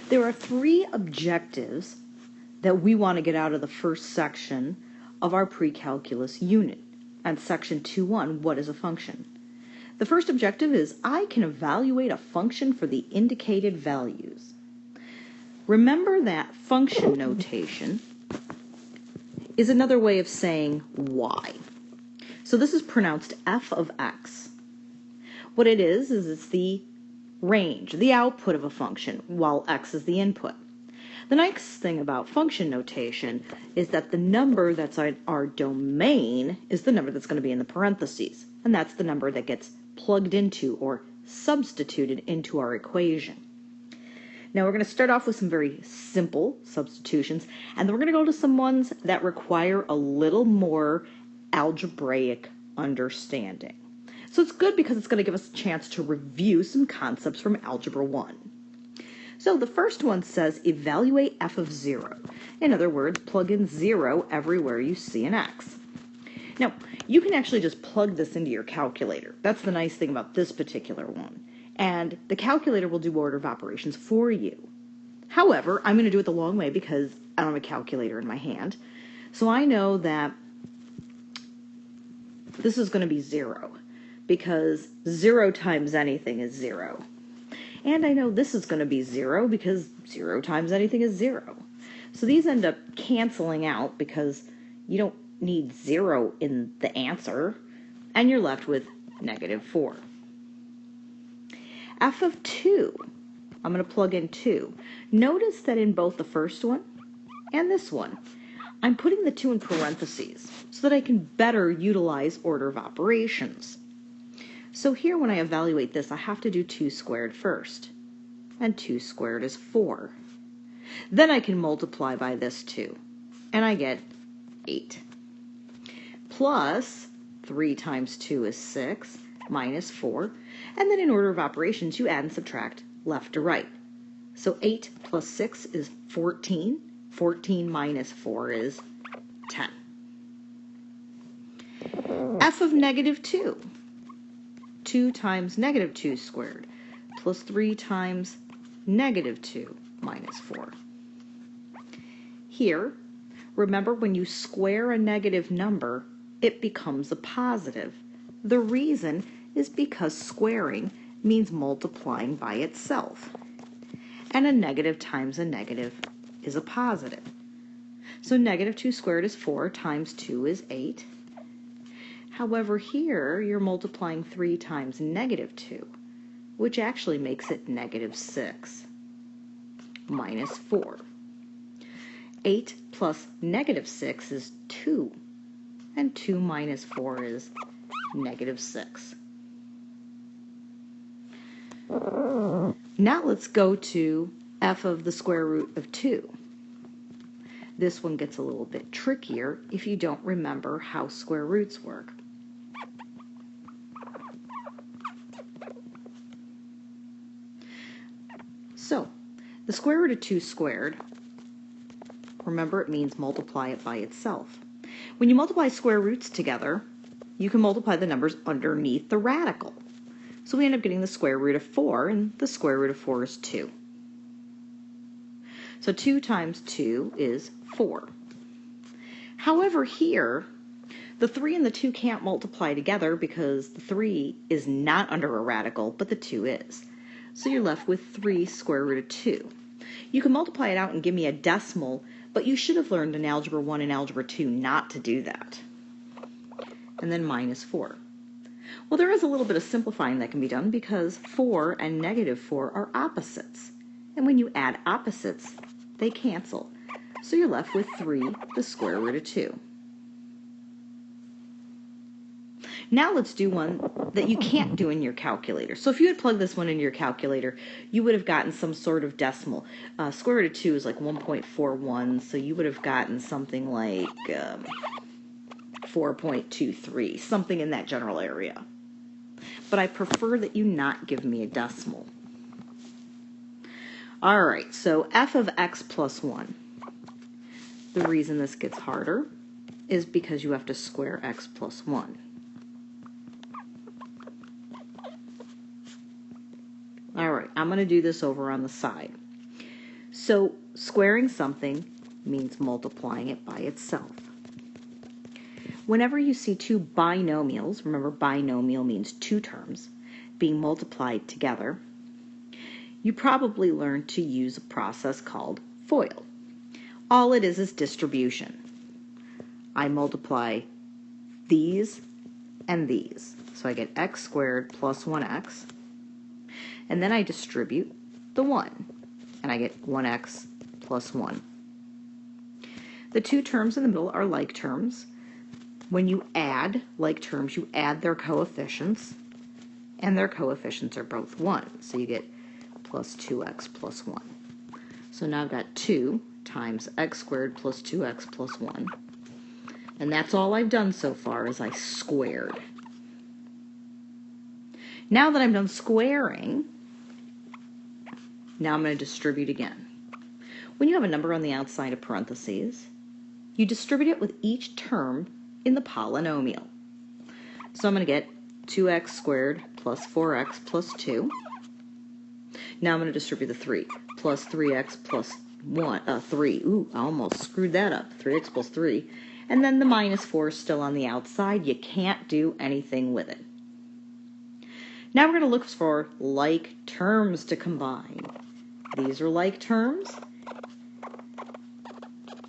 There are three objectives that we want to get out of the first section of our Precalculus unit. And section 2.1, what is a function? The first objective is I can evaluate a function for the indicated values. Remember that function notation is another way of saying y. So this is pronounced f of x. What it is it's the range, the output of a function, while x is the input. The next thing about function notation is that the number that's our domain is the number that's going to be in the parentheses, and that's the number that gets plugged into or substituted into our equation. Now we're going to start off with some very simple substitutions, and then we're going to go to some ones that require a little more algebraic understanding. So it's good because it's going to give us a chance to review some concepts from Algebra 1. So the first one says evaluate f of 0. In other words, plug in 0 everywhere you see an x. Now, you can actually just plug this into your calculator. That's the nice thing about this particular one. And the calculator will do order of operations for you. However, I'm going to do it the long way because I don't have a calculator in my hand. So I know that this is going to be 0 because 0 times anything is 0. And I know this is going to be 0 because 0 times anything is 0. So these end up canceling out because you don't need 0 in the answer, and you're left with -4. F of 2, I'm going to plug in 2. Notice that in both the first one and this one, I'm putting the 2 in parentheses so that I can better utilize order of operations. So here when I evaluate this, I have to do 2 squared first, and 2 squared is 4. Then I can multiply by this 2, and I get 8. Plus 3 times 2 is 6, minus 4, and then in order of operations, you add and subtract left to right. So 8 plus 6 is 14. 14 minus 4 is 10. F of -2. 2 times -2 squared plus 3 times -2 minus 4. Here, remember when you square a negative number, it becomes a positive. The reason is because squaring means multiplying by itself. And a negative times a negative is a positive. So -2 squared is 4 times 2 is 8. However, here you're multiplying 3 times -2, which actually makes it -6 minus 4. 8 plus -6 is 2, and 2 minus 4 is -6. Now let's go to f of the square root of 2. This one gets a little bit trickier if you don't remember how square roots work. So, the square root of 2 squared, remember it means multiply it by itself. When you multiply square roots together, you can multiply the numbers underneath the radical. So we end up getting the square root of 4, and the square root of 4 is 2. So 2 times 2 is 4. However, here, the 3 and the 2 can't multiply together because the 3 is not under a radical, but the 2 is. So you're left with 3 square root of 2. You can multiply it out and give me a decimal, but you should have learned in Algebra 1 and Algebra 2 not to do that. And then minus 4. Well, there is a little bit of simplifying that can be done because 4 and -4 are opposites. And when you add opposites, they cancel. So you're left with 3, the square root of 2. Now let's do one that you can't do in your calculator. So if you had plugged this one into your calculator, you would have gotten some sort of decimal. Square root of 2 is like 1.41, so you would have gotten something like 4.23, something in that general area. But I prefer that you not give me a decimal. All right, so f of x plus 1. The reason this gets harder is because you have to square x plus 1. All right, I'm going to do this over on the side. So squaring something means multiplying it by itself. Whenever you see two binomials, remember binomial means two terms, being multiplied together, you probably learned to use a process called FOIL. All it is distribution. I multiply these and these. So I get x squared plus 1x. And then I distribute the 1. And I get 1x plus 1. The two terms in the middle are like terms. When you add like terms, you add their coefficients. And their coefficients are both 1. So you get plus 2x plus 1. So now I've got 2 times x squared plus 2x plus 1. And that's all I've done so far is I squared. Now that I'm done squaring, now I'm going to distribute again. When you have a number on the outside of parentheses, you distribute it with each term in the polynomial. So I'm going to get 2x squared plus 4x plus 2. Now I'm going to distribute the 3 plus 3x plus 3. Ooh, I almost screwed that up. 3x plus 3. And then the minus 4 is still on the outside. You can't do anything with it. Now we're going to look for like terms to combine. These are like terms.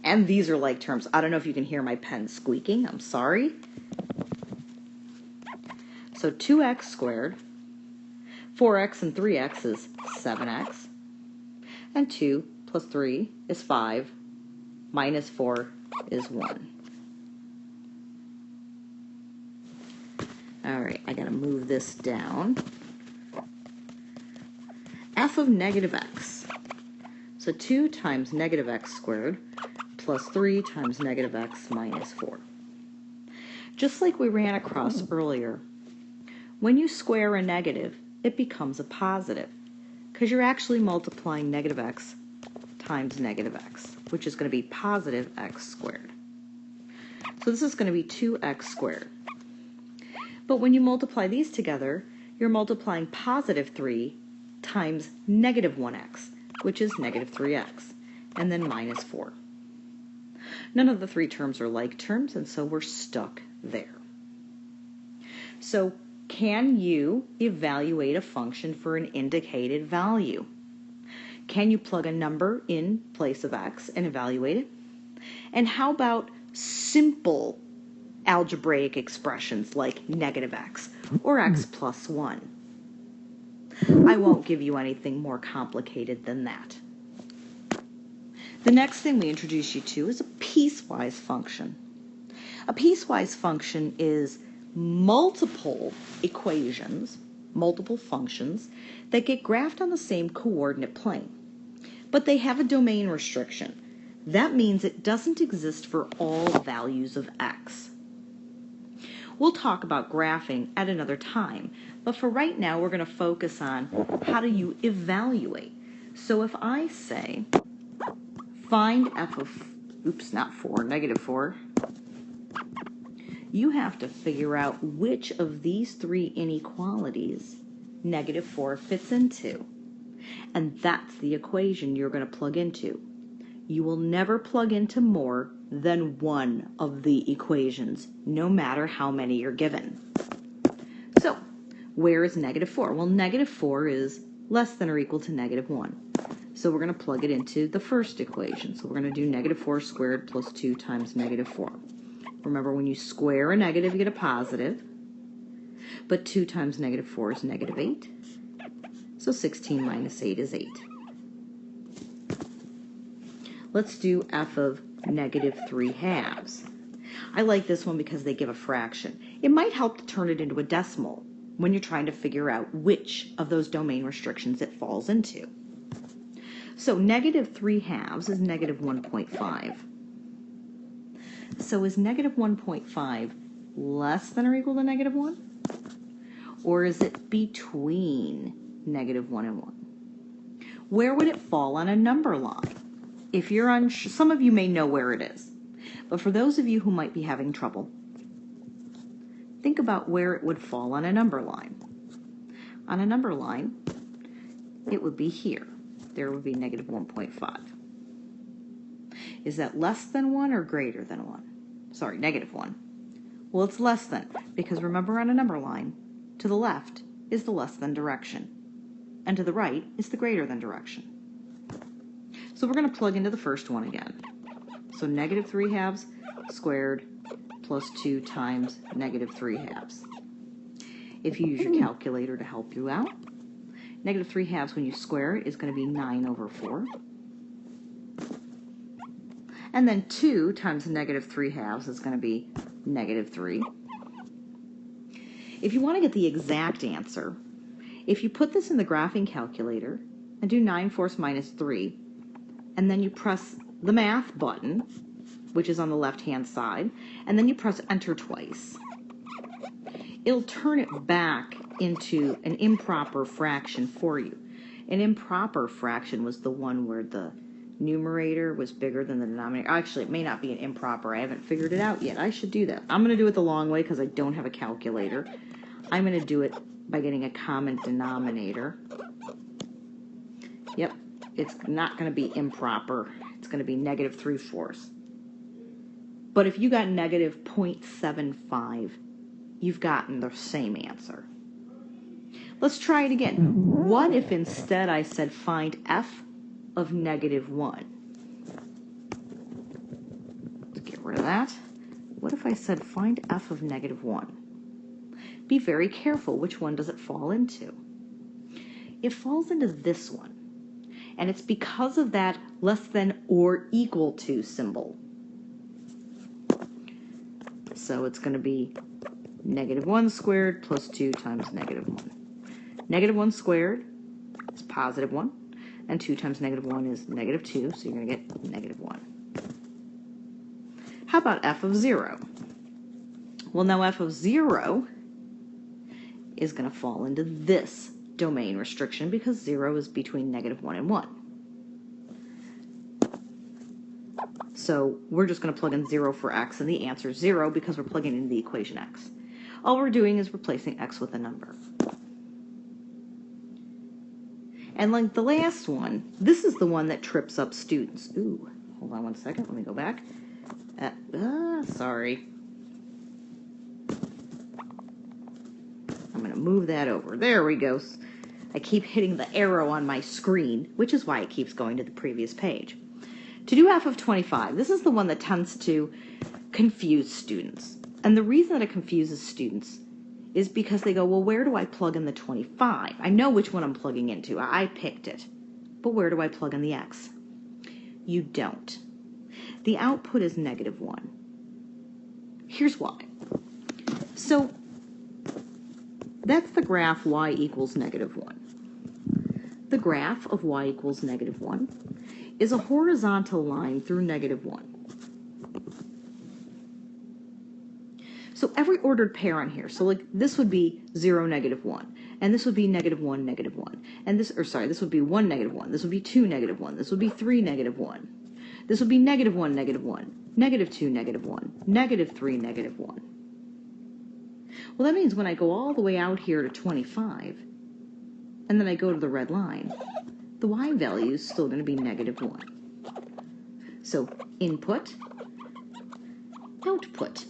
And these are like terms. I don't know if you can hear my pen squeaking. I'm sorry. So 2x squared, 4x and 3x is 7x. And 2 plus 3 is 5. Minus 4 is 1. All right, I got to move this down. F of negative x. So 2 times negative x squared plus 3 times negative x minus 4. Just like we ran across earlier, when you square a negative, it becomes a positive because you're actually multiplying negative x times negative x, which is going to be positive x squared. So this is going to be 2x squared. But when you multiply these together, you're multiplying positive 3 times negative 1x, which is negative 3x, and then minus 4. None of the three terms are like terms, and so we're stuck there. So can you evaluate a function for an indicated value? Can you plug a number in place of x and evaluate it? And how about simple algebraic expressions like negative x or x plus 1? I won't give you anything more complicated than that. The next thing we introduce you to is a piecewise function. A piecewise function is multiple equations, multiple functions, that get graphed on the same coordinate plane. But they have a domain restriction. That means it doesn't exist for all values of x. We'll talk about graphing at another time, but for right now we're going to focus on how do you evaluate. So if I say find f of, negative 4, you have to figure out which of these three inequalities negative 4 fits into. And that's the equation you're going to plug into. You will never plug into more than one of the equations, no matter how many you're given. So, where is negative 4? Well, negative 4 is less than or equal to negative 1. So we're going to plug it into the first equation. So we're going to do negative 4 squared plus 2 times negative 4. Remember, when you square a negative, you get a positive. But 2 times negative 4 is negative 8. So 16 minus 8 is 8. Let's do f of negative 3/2. I like this one because they give a fraction. It might help to turn it into a decimal when you're trying to figure out which of those domain restrictions it falls into. So negative 3/2 is negative 1.5. So is negative 1.5 less than or equal to negative 1? Or is it between negative 1 and 1? Where would it fall on a number line? If you're unsure, some of you may know where it is. But for those of you who might be having trouble, think about where it would fall on a number line. On a number line, it would be here. There would be negative 1.5. Is that less than 1 or greater than 1? Sorry, negative 1. Well, it's less than, because remember on a number line, to the left is the less than direction, and to the right is the greater than direction. So we're going to plug into the first one again. So negative 3 halves squared plus 2 times negative 3 halves. If you use your calculator to help you out, negative 3 halves when you square it is going to be 9 over 4. And then 2 times negative 3 halves is going to be negative 3. If you want to get the exact answer, if you put this in the graphing calculator and do 9/4 minus 3, and then you press the math button, which is on the left-hand side, and then you press enter twice, it'll turn it back into an improper fraction for you. An improper fraction was the one where the numerator was bigger than the denominator. Actually, it may not be an improper. I haven't figured it out yet. I should do that. I'm going to do it the long way because I don't have a calculator. I'm going to do it by getting a common denominator. Yep, it's not going to be improper. It's going to be negative 3/4. But if you got negative 0.75, you've gotten the same answer. Let's try it again. What if instead I said find f of negative 1? Let's get rid of that. What if I said find f of negative 1? Be very careful. Which one does it fall into? It falls into this one. And it's because of that less than or equal to symbol. So it's going to be negative 1 squared plus 2 times negative 1. Negative 1 squared is positive 1. And 2 times negative 1 is negative 2, so you're going to get negative 1. How about f of 0? Well, now f of 0 is going to fall into this domain restriction because 0 is between negative 1 and 1. So we're just going to plug in 0 for x, and the answer is 0 because we're plugging in the equation x. All we're doing is replacing x with a number. And like the last one, this is the one that trips up students. Ooh, hold on one second. Let me go back. Sorry. I'm going to move that over. There we go. I keep hitting the arrow on my screen, which is why it keeps going to the previous page. To do f of 25, this is the one that tends to confuse students. And the reason that it confuses students is because they go, well, where do I plug in the 25? I know which one I'm plugging into. I picked it. But where do I plug in the x? You don't. The output is negative 1. Here's why. So that's the graph y equals negative 1. The graph of y equals negative 1 is a horizontal line through negative 1. So every ordered pair on here, so like this would be 0, negative 1, and this would be negative 1, negative 1, and this would be 1, negative 1, this would be 2, negative 1, this would be 3, negative 1, this would be negative 1, negative 1, negative 2, negative 1, negative 3, negative 1. Well, that means when I go all the way out here to 25, and then I go to the red line, the y value is still going to be negative 1. So input, output,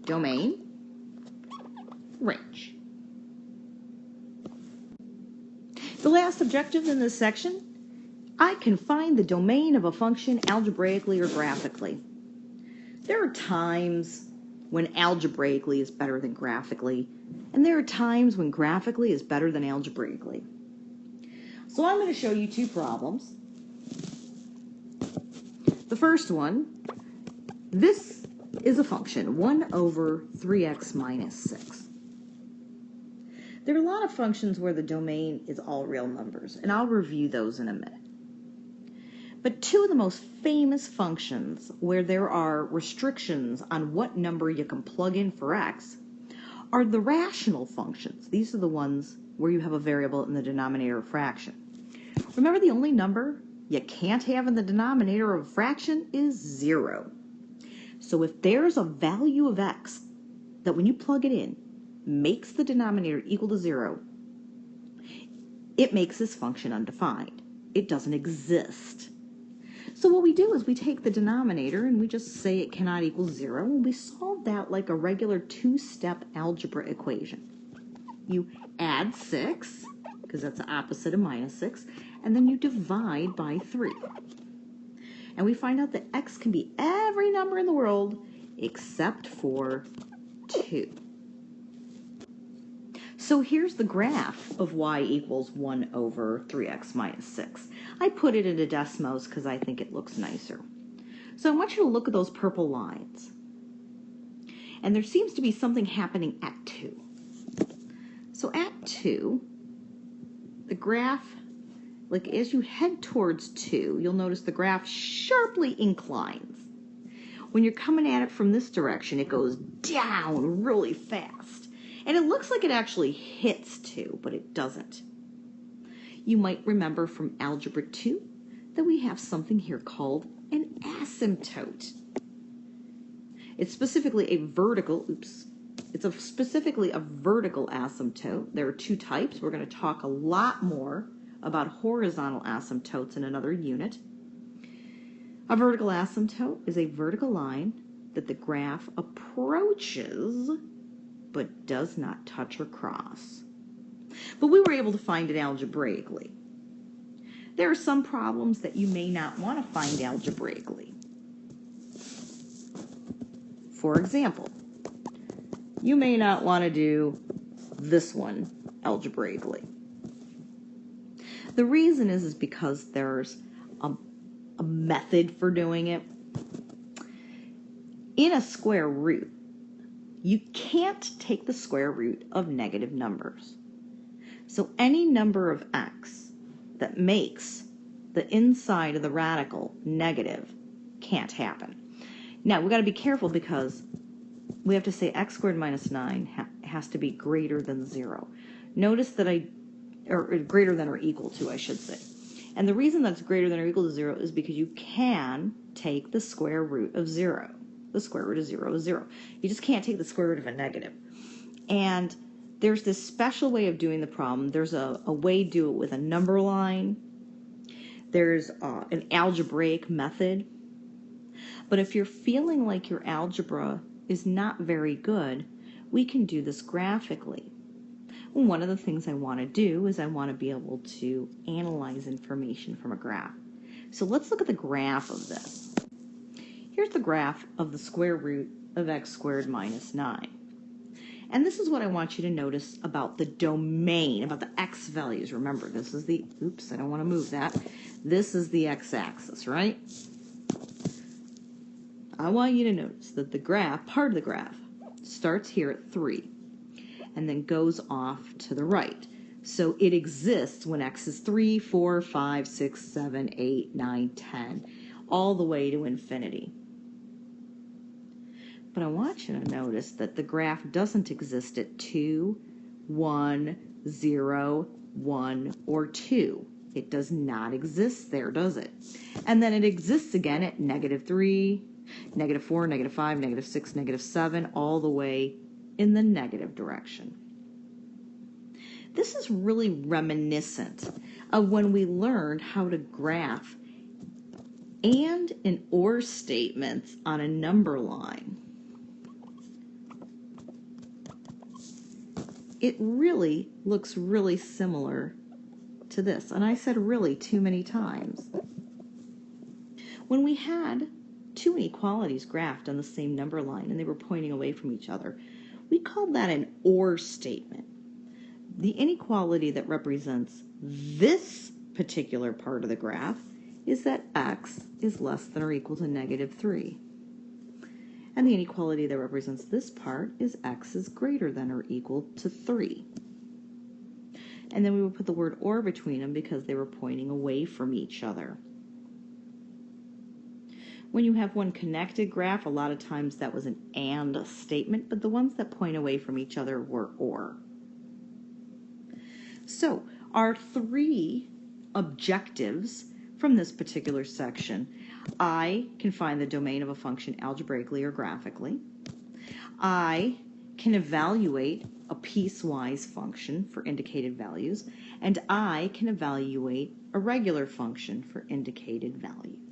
domain, range. The last objective in this section, I can find the domain of a function algebraically or graphically. There are times when algebraically is better than graphically, and there are times when graphically is better than algebraically. So I'm going to show you two problems. The first one, this is a function, 1 over 3x minus 6. There are a lot of functions where the domain is all real numbers, and I'll review those in a minute. But two of the most famous functions where there are restrictions on what number you can plug in for x are the rational functions. These are the ones where you have a variable in the denominator of fraction. Remember, the only number you can't have in the denominator of a fraction is 0. So if there's a value of x that when you plug it in makes the denominator equal to 0, it makes this function undefined. It doesn't exist. So what we do is we take the denominator and we just say it cannot equal 0, and we solve that like a regular two-step algebra equation. You add 6, because that's the opposite of minus 6, and then you divide by 3. And we find out that x can be every number in the world except for 2. So here's the graph of y equals 1 over 3x minus 6. I put it into Desmos because I think it looks nicer. So I want you to look at those purple lines. And there seems to be something happening at 2. So at 2, the graph, like as you head towards 2, you'll notice the graph sharply inclines. When you're coming at it from this direction, it goes down really fast. And it looks like it actually hits 2, but it doesn't. You might remember from Algebra 2 that we have something here called an asymptote. It's specifically a vertical, specifically a vertical asymptote. There are two types. We're going to talk a lot more about horizontal asymptotes in another unit. A vertical asymptote is a vertical line that the graph approaches but does not touch or cross. But we were able to find it algebraically. There are some problems that you may not want to find algebraically. For example, you may not want to do this one algebraically. The reason is because there's a method for doing it. In a square root, you can't take the square root of negative numbers. So any number of x that makes the inside of the radical negative can't happen. Now, we've got to be careful because we have to say x squared minus 9 has to be greater than 0. Notice that or greater than or equal to, I should say. And the reason that's greater than or equal to 0 is because you can take the square root of 0. The square root of 0 is 0. You just can't take the square root of a negative. And there's this special way of doing the problem. There's a way to do it with a number line. There's an algebraic method. But if you're feeling like your algebra is not very good, we can do this graphically. One of the things I want to do is I want to be able to analyze information from a graph. So let's look at the graph of this. Here's the graph of the square root of x squared minus 9. And this is what I want you to notice about the domain, about the x values. Remember, this is the, oops, I don't want to move that. This is the x-axis, right? I want you to notice that the graph, part of the graph, starts here at 3 and then goes off to the right. So it exists when x is 3, 4, 5, 6, 7, 8, 9, 10, all the way to infinity. But I want you to notice that the graph doesn't exist at 2, 1, 0, 1, or 2. It does not exist there, does it? And then it exists again at negative 3, negative 4, negative 5, negative 6, negative 7, all the way in the negative direction. This is really reminiscent of when we learned how to graph and and or statements on a number line. It really looks really similar to this. And I said really too many times. When we had two inequalities graphed on the same number line and they were pointing away from each other, we called that an OR statement. The inequality that represents this particular part of the graph is that x is less than or equal to negative 3. And the inequality that represents this part is x is greater than or equal to 3. And then we would put the word or between them because they were pointing away from each other. When you have one connected graph, a lot of times that was an and statement, but the ones that point away from each other were or. So our three objectives from this particular section: I can find the domain of a function algebraically or graphically. I can evaluate a piecewise function for indicated values, and I can evaluate a regular function for indicated values.